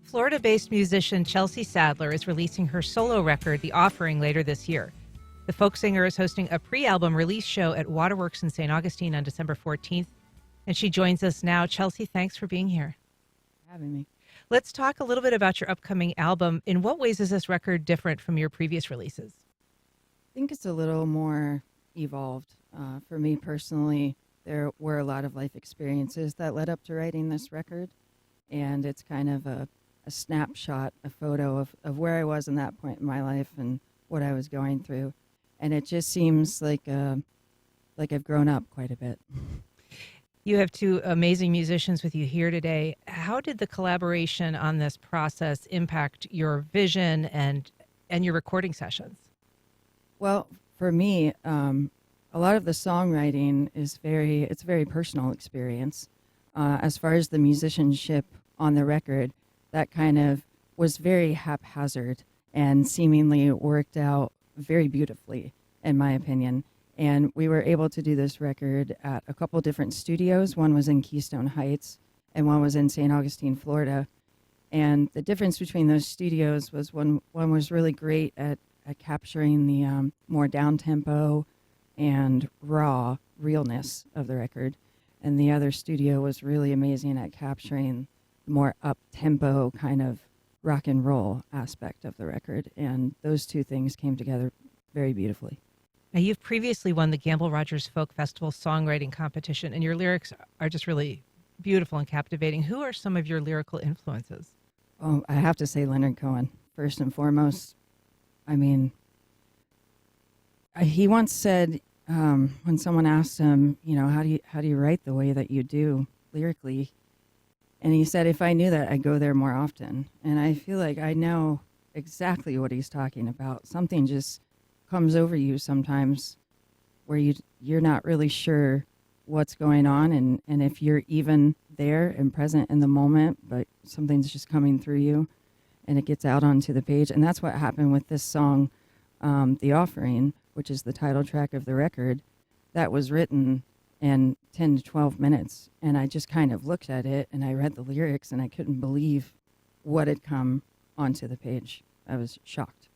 Florida-based musician Chelsea Sadler is releasing her solo record, The Offering, later this year. The folk singer is hosting a pre-album release show at Waterworks in Saint Augustine on December 14th, and she joins us now. Chelsea, thanks for being here. Having me. Let's talk a little bit about your upcoming album. In what ways is this record different from your previous releases? I think it's a little more evolved. For me personally, there were a lot of life experiences that led up to writing this record, and it's kind of a snapshot, a photo of where I was in that point in my life and what I was going through. And it just seems like I've grown up quite a bit. You have two amazing musicians with you here today. How did the collaboration on this process impact your vision and your recording sessions? Well, for me, a lot of the songwriting is a very personal experience. As far as the musicianship on the record, that kind of was very haphazard and seemingly worked out very beautifully, in my opinion. And we were able to do this record at a couple different studios. One was in Keystone Heights and one was in Saint Augustine, Florida. And the difference between those studios was one was really great at capturing the more down-tempo and raw realness of the record. And the other studio was really amazing at capturing the more up-tempo kind of rock and roll aspect of the record. And those two things came together very beautifully. Now, you've previously won the Gamble Rogers Folk Festival songwriting competition, and your lyrics are just really beautiful and captivating. Who are some of your lyrical influences? Oh, I have to say Leonard Cohen, first and foremost. I mean, he once said, when someone asked him, how do you write the way that you do lyrically? And he said, if I knew that, I'd go there more often. And I feel like I know exactly what he's talking about. Something just comes over you sometimes where you're not really sure what's going on and if you're even there and present in the moment, but something's just coming through you and it gets out onto the page. And that's what happened with this song, The Offering, which is the title track of the record. That was written in 10 to 12 minutes. And I just kind of looked at it and I read the lyrics and I couldn't believe what had come onto the page. I was shocked.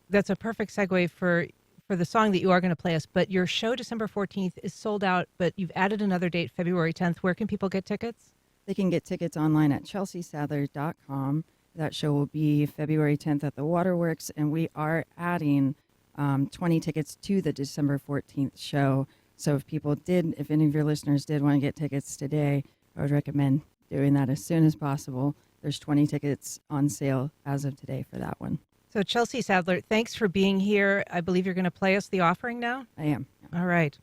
That's a perfect segue for the song that you are going to play us. But your show, December 14th, is sold out, but you've added another date, February 10th. Where can people get tickets? They can get tickets online at chelseasadler.com. That show will be February 10th at the Waterworks, and we are adding 20 tickets to the December 14th show. So if any of your listeners did want to get tickets today, I would recommend doing that as soon as possible. There's 20 tickets on sale as of today for that one. So Chelsea Sadler, thanks for being here. I believe you're going to play us The Offering now? I am. All right.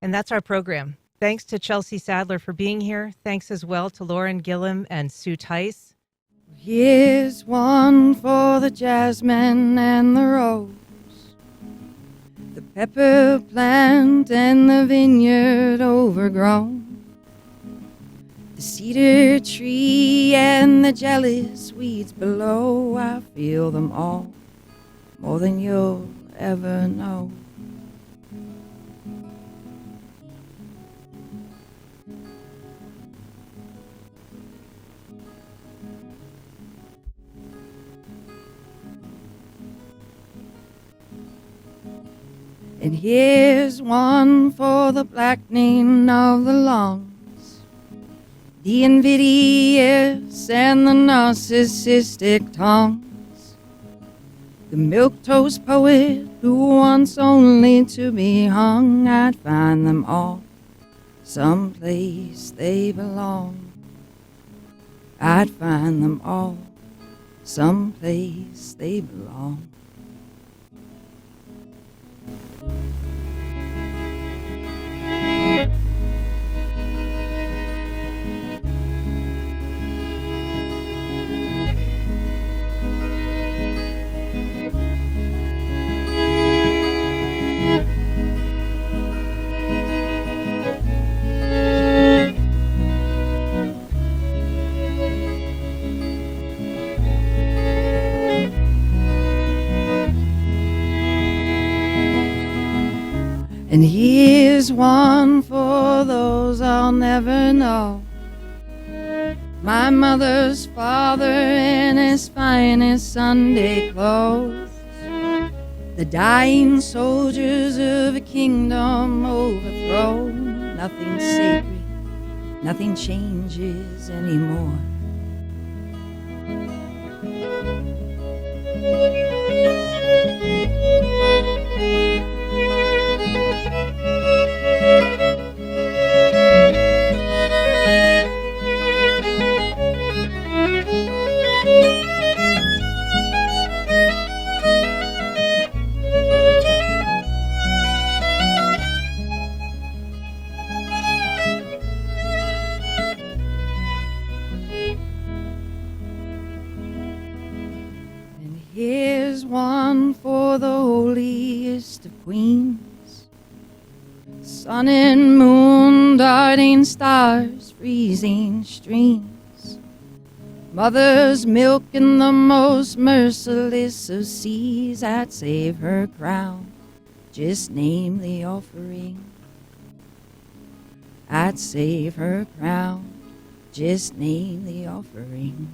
And that's our program. Thanks to Chelsea Sadler for being here. Thanks as well to Lauren Gilliam and SueTice. Here's one for the jasmine and the rose, the pepper plant and the vineyard overgrown, the cedar tree and the jealous weeds below. I feel them all more than you'll ever know. And here's one for the blackening of the lungs, the invidious and the narcissistic tongues, the milquetoast poet who wants only to be hung. I'd find them all someplace they belong. I'd find them all someplace they belong. And here's one for those I'll never know, My mother's father in his finest Sunday clothes, the dying soldiers of a kingdom overthrown. Nothing sacred, nothing changes anymore. And here's one for the holiest of queens, sun and moon, darting stars, freezing streams, mother's milk in the most merciless of seas. I'd save her crown, just name the offering. I'd save her crown, just name the offering.